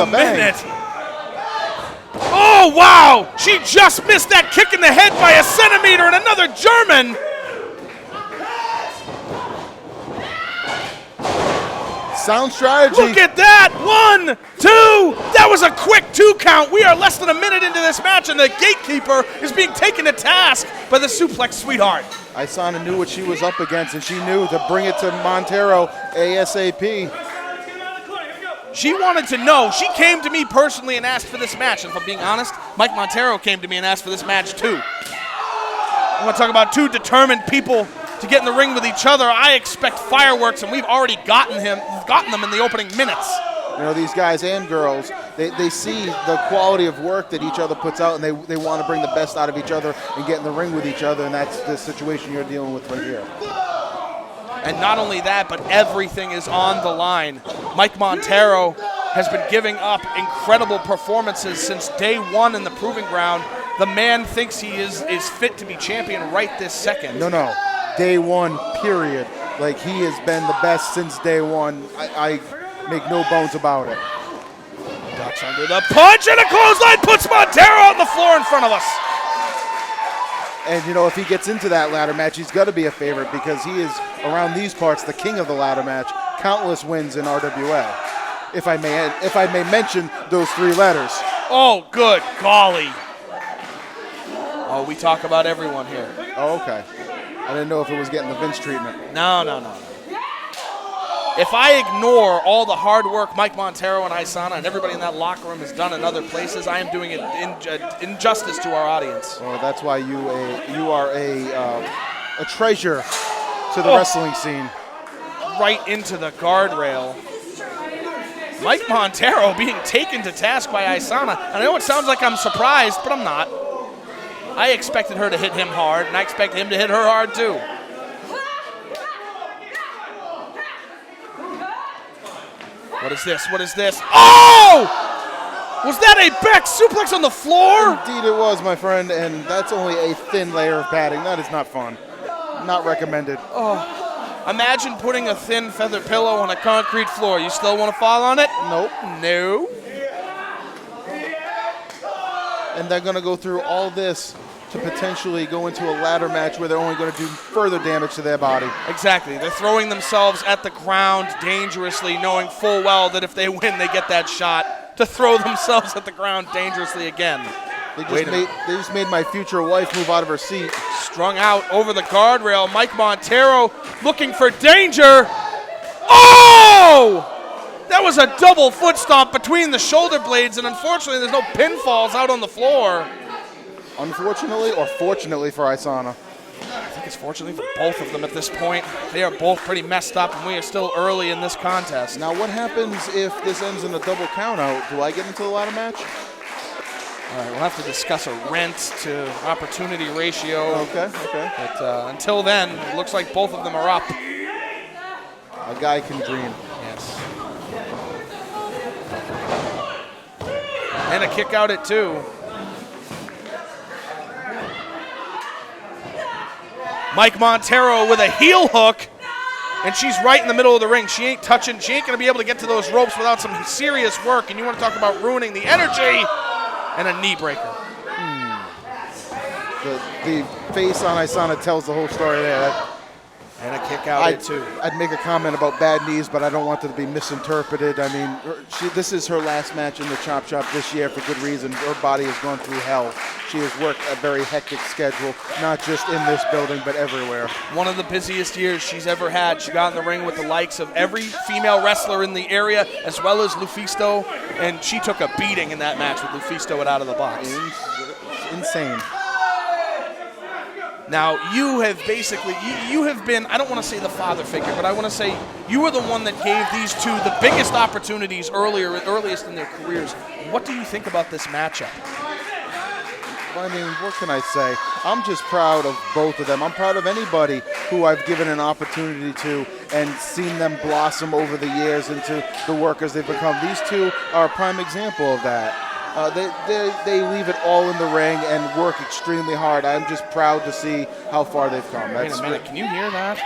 a minute. Oh, wow! She just missed that kick in the head by a centimeter, and another German. Sound strategy. Look at that. 1, 2. That was a quick 2 count. We are less than a minute into this match, and the gatekeeper is being taken to task by the Suplex Sweetheart. Isana knew what she was up against, and she knew to bring it to Montero ASAP. She wanted to know. She came to me personally and asked for this match. And if I'm being honest, Mike Montero came to me and asked for this match too. I want to talk about two determined people to get in the ring with each other. I expect fireworks, and we've already gotten them in the opening minutes. You know, these guys and girls, they see the quality of work that each other puts out, and they want to bring the best out of each other and get in the ring with each other, and that's the situation you're dealing with right here. And not only that, but everything is on the line. Mike Montero has been giving up incredible performances since day one in the Proving Ground. The man thinks he is fit to be champion right this second. No. Day one, period. Like, he has been the best since day one. I make no bones about it. Ducks under the punch, and a clothesline puts Montero on the floor in front of us. And, you know, if he gets into that ladder match, he's got to be a favorite because he is, around these parts, the king of the ladder match. Countless wins in RWA, if I may mention those 3 letters. Oh, good golly. Oh, we talk about everyone here. Oh, okay. I didn't know if it was getting the Vince treatment. No. If I ignore all the hard work Mike Montero and Isana and everybody in that locker room has done in other places, I am doing it injustice to our audience. Well, that's why you are a treasure to the wrestling scene. Right into the guardrail. Mike Montero being taken to task by Isana. And I know it sounds like I'm surprised, but I'm not. I expected her to hit him hard, and I expect him to hit her hard too. What is this? Oh! Was that a back suplex on the floor? Indeed it was, my friend, and that's only a thin layer of padding. That is not fun. Not recommended. Oh. Imagine putting a thin feather pillow on a concrete floor. You still want to fall on it? Nope. No. And they're going to go through all this to potentially go into a ladder match where they're only going to do further damage to their body. Exactly. They're throwing themselves at the ground dangerously, knowing full well that if they win, they get that shot to throw themselves at the ground dangerously again. They just made my future wife move out of her seat. Strung out over the guardrail. Mike Montero looking for danger. Oh! That was a double foot stomp between the shoulder blades, and unfortunately there's no pinfalls out on the floor. Unfortunately or fortunately for Isana? I think it's fortunately for both of them at this point. They are both pretty messed up, and we are still early in this contest. Now, what happens if this ends in a double countout? Do I get into the ladder match? All right, we'll have to discuss a rent to opportunity ratio. Okay. But until then, it looks like both of them are up. A guy can dream. Yes. And a kick out at 2. Mike Montero with a heel hook, and she's right in the middle of the ring. She ain't going to be able to get to those ropes without some serious work, and you want to talk about ruining the energy, and a knee breaker. The face on Isana tells the whole story there. And a kick out at 2. I'd make a comment about bad knees, but I don't want it to be misinterpreted. I mean, this is her last match in the Chop Shop this year for good reason. Her body has gone through hell. She has worked a very hectic schedule, not just in this building, but everywhere. One of the busiest years she's ever had. She got in the ring with the likes of every female wrestler in the area, as well as Lufisto, and she took a beating in that match with Lufisto out of the box. Insane. Now, you have basically, you have been, I don't want to say the father figure, but I want to say you were the one that gave these two the biggest opportunities earliest in their careers. What do you think about this matchup? I mean, what can I say? I'm just proud of both of them. I'm proud of anybody who I've given an opportunity to and seen them blossom over the years into the workers they've become. These two are a prime example of that. They leave it all in the ring and work extremely hard. I'm just proud to see how far they've come. Wait a minute, can you hear that?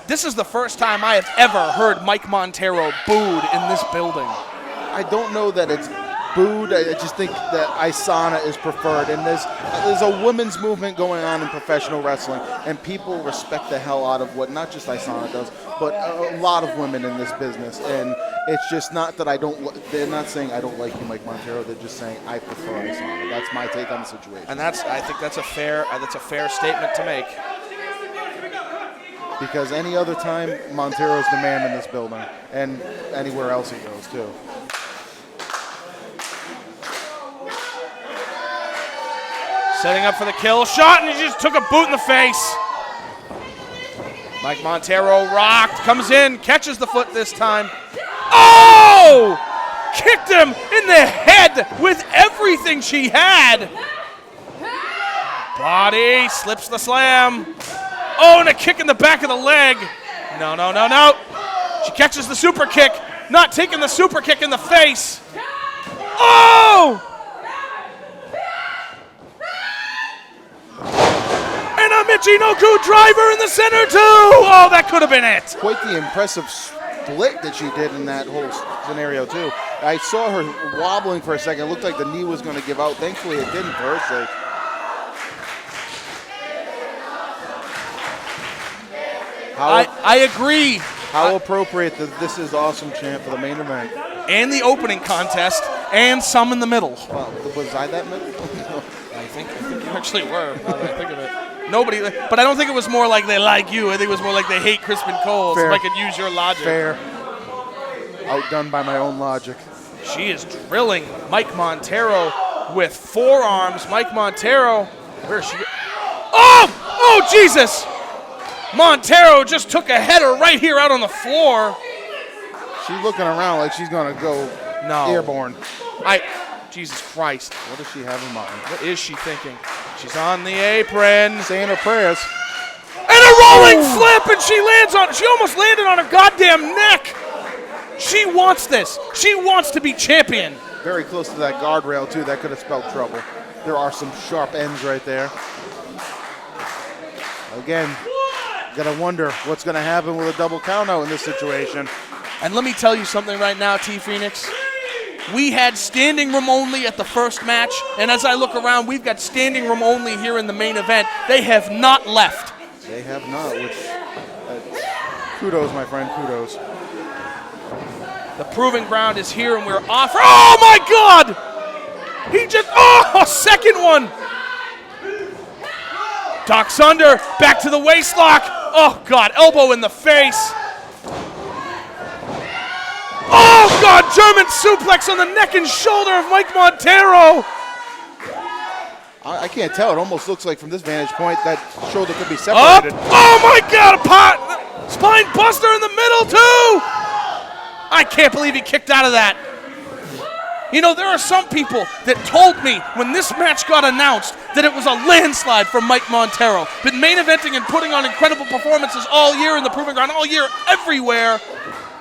This is the first time I have ever heard Mike Montero booed in this building. I don't know that it's booed. I just think that Isana is preferred, and there's a women's movement going on in professional wrestling, and people respect the hell out of what not just Isana does, but a lot of women in this business. And it's just not that I don't. They're not saying I don't like you, Mike Montero. They're just saying I prefer Isana. That's my take on the situation. And I think that's a fair statement to make. Because any other time, Montero's the man in this building, and anywhere else he goes too. Setting up for the kill shot, and he just took a boot in the face. Mike Montero rocked, comes in, catches the foot this time. Oh! Kicked him in the head with everything she had. Body, slips the slam. Oh, and a kick in the back of the leg. No, no, no, no. She catches the super kick, not taking the super kick in the face. Oh! And a Michinoku driver in the center too. Oh, that could have been it. Quite the impressive split that she did in that whole scenario too. I saw her wobbling for a second. It looked like the knee was going to give out. Thankfully, it didn't for her sake. I agree. How appropriate that this is awesome chant for the main event. And the opening contest, and some in the middle. Well, was I that middle? I think you actually were, now that I think of it. Nobody, but I don't think it was more like they like you. I think it was more like they hate Crispin Cole, Fair. if I could use your logic. Fair. Outdone by my own logic. She is drilling Mike Montero with forearms. Mike Montero, where is she? Oh! Oh, Jesus! Montero just took a header right here out on the floor. She's looking around like she's going to go airborne. Jesus Christ. What does she have in mind? What is she thinking? She's on the apron. Saying her prayers. And a rolling flip, and she almost landed on her goddamn neck. She wants this. She wants to be champion. Very close to that guardrail, too. That could have spelled trouble. There are some sharp ends right there. Again, gotta wonder what's gonna happen with a double count out in this situation. And let me tell you something right now, T Phoenix. We had standing room only at the first match, and as I look around, we've got standing room only here in the main event. They have not left. They have not, which, kudos, my friend, kudos. The proving ground is here, and we're off. Oh, my God! He just, second one! Ducks under, back to the waistlock. Oh, God, elbow in the face. Oh, God, German suplex on the neck and shoulder of Mike Montero. I can't tell. It almost looks like from this vantage point that shoulder could be separated. Up. Oh, my God, a pot. Spine buster in the middle, too. I can't believe he kicked out of that. You know, there are some people that told me when this match got announced that it was a landslide for Mike Montero. Been main eventing and putting on incredible performances all year in the Proving Ground, all year, everywhere.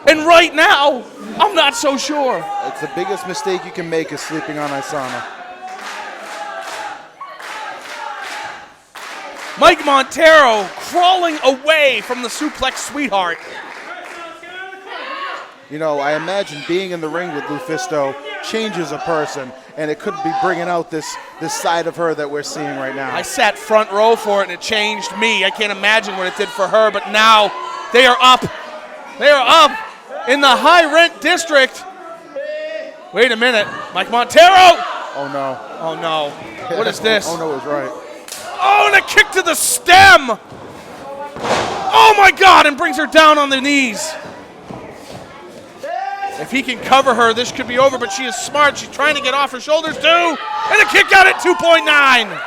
And right now, I'm not so sure. It's the biggest mistake you can make is sleeping on Isana. Mike Montero crawling away from the Suplex Sweetheart. You know, I imagine being in the ring with Lufisto changes a person, and it could be bringing out this side of her that we're seeing right now. I sat front row for it, and it changed me. I can't imagine what it did for her, but now they are up. They are up in the high-rent district. Wait a minute. Mike Montero! Oh, no. Oh, no. What is this? Oh, no, is right. Oh, and a kick to the stem! Oh, my God, and brings her down on the knees. If he can cover her, this could be over, but she is smart. She's trying to get off her shoulders, too. And a kick out at 2.9.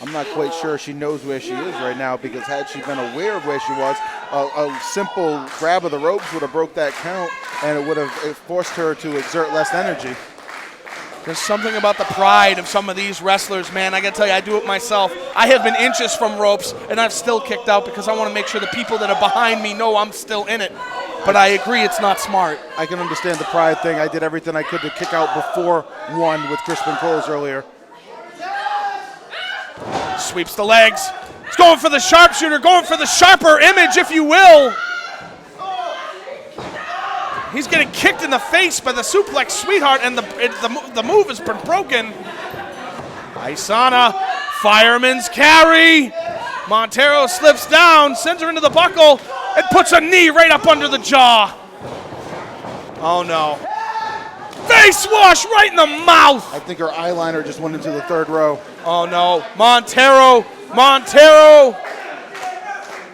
I'm not quite sure she knows where she is right now, because had she been aware of where she was, a simple grab of the ropes would have broke that count, and it would have forced her to exert less energy. There's something about the pride of some of these wrestlers, man. I gotta tell you, I do it myself. I have been inches from ropes, and I've still kicked out because I want to make sure the people that are behind me know I'm still in it. But I agree, it's not smart. I can understand the pride thing. I did everything I could to kick out before one with Crispin Coles earlier. Sweeps the legs. He's going for the sharpshooter, going for the sharper image, if you will. He's getting kicked in the face by the Suplex Sweetheart, and the move has been broken. Isana, fireman's carry. Montero slips down, sends her into the buckle, and puts a knee right up under the jaw. Oh no. Face wash right in the mouth. I think her eyeliner just went into the third row. Oh no. Montero.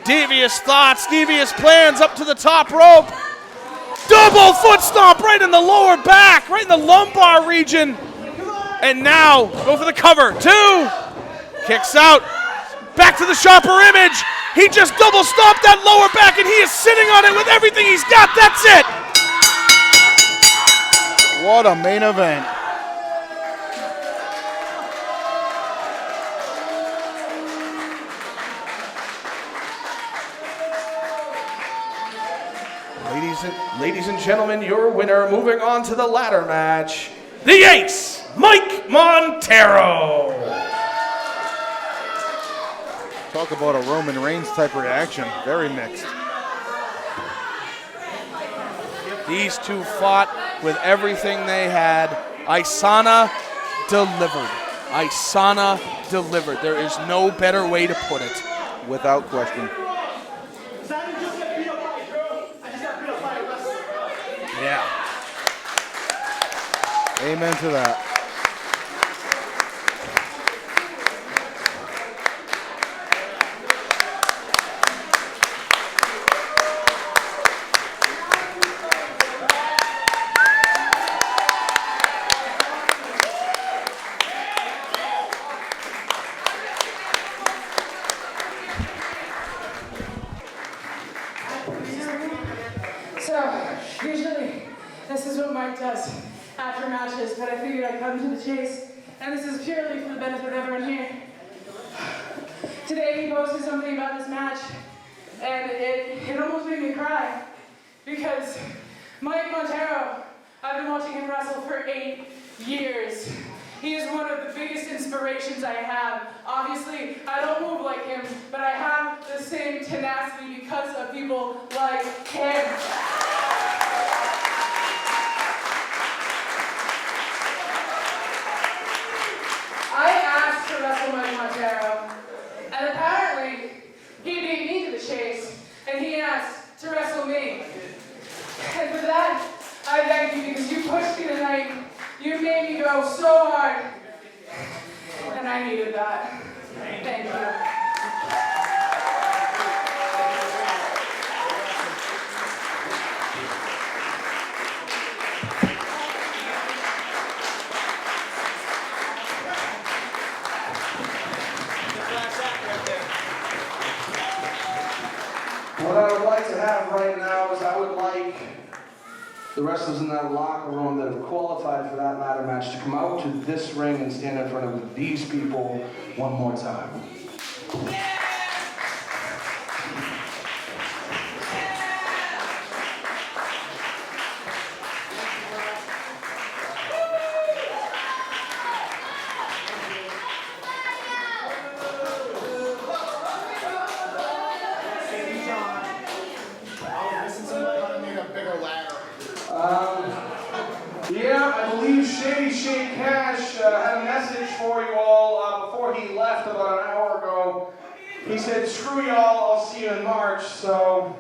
Devious thoughts, devious plans up to the top rope. Double foot stomp right in the lower back, right in the lumbar region. And now, go for the cover. 2. Kicks out. Back to the sharper image. He just double stomped that lower back, and he is sitting on it with everything he's got. That's it. What a main event. Ladies and gentlemen, your winner, moving on to the ladder match, the Ace, Mike Montero. Talk about a Roman Reigns type reaction. Very mixed. These two fought with everything they had. Isana delivered. There is no better way to put it. Without question. Yeah. Amen to that. Usually, this is what Mike does after matches, but I figured I'd come to the chase, and this is purely for the benefit of everyone here. Today, he posted something about this match, and it almost made me cry, because Mike Montero, I've been watching him wrestle for 8 years. He is one of the biggest inspirations I have. Obviously, I don't move like him, but I have the same tenacity because of people like him. I asked to wrestle Mike Montero, and apparently he beat me to the chase, and he asked to wrestle me. And for that, I thank you because you pushed me tonight. You made me go so hard, and I needed that. Thank you. What I would like to have right now is I would like the wrestlers in that locker room that have qualified for that ladder match to come out to this ring and stand in front of these people one more time. Yeah, I believe Shady Shane Cash had a message for you all before he left about an hour ago. He said, screw y'all, I'll see you in March. So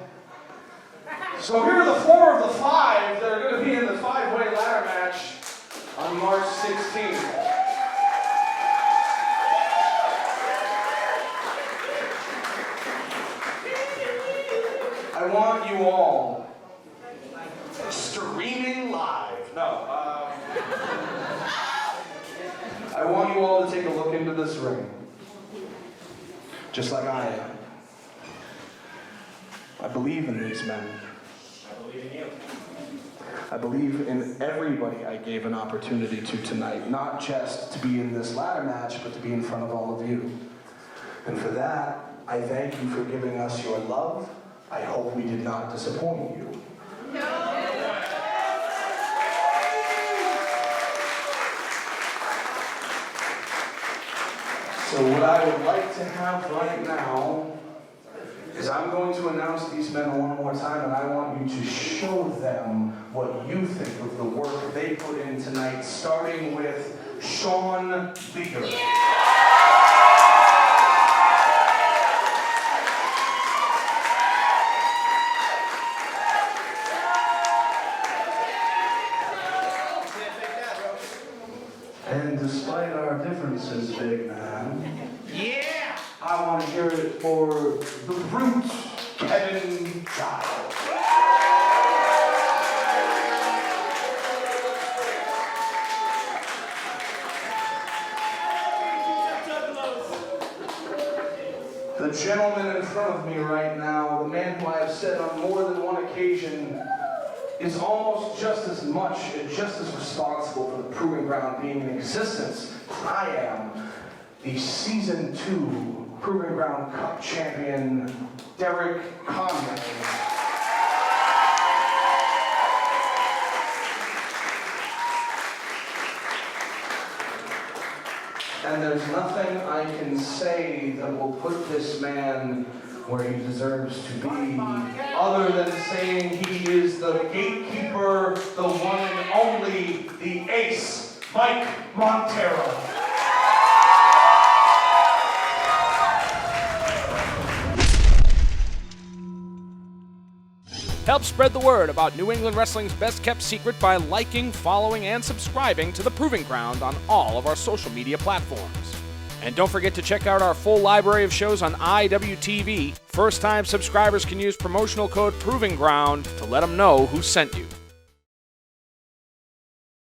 here are the 4 of the 5 that are going to be in the 5-way ladder match on March 16th. I want you all streaming live. No, I want you all to take a look into this ring, just like I am. I believe in these men. I believe in you. I believe in everybody I gave an opportunity to tonight, not just to be in this ladder match, but to be in front of all of you. And for that, I thank you for giving us your love. I hope we did not disappoint you. No. So So what I would like to have right now is I'm going to announce these men one more time, and I want you to show them what you think of the work they put in tonight, starting with Sean Leader. And despite our differences, big man, yeah, I want to hear it for the Brute, Kevin Giles. The gentleman in front of me right now, the man who I have said on more than one occasion is almost just as much and just as responsible for the Proving Ground being in existence as I am, the Season 2 Proving Ground Cup champion, Derek Conway. And there's nothing I can say that will put this man where he deserves to be, other than saying he is the gatekeeper, the one and only, the ace, Mike Montero. Help spread the word about New England Wrestling's best-kept secret by liking, following, and subscribing to The Proving Ground on all of our social media platforms. And don't forget to check out our full library of shows on IWTV. First-time subscribers can use promotional code Proving Ground to let them know who sent you.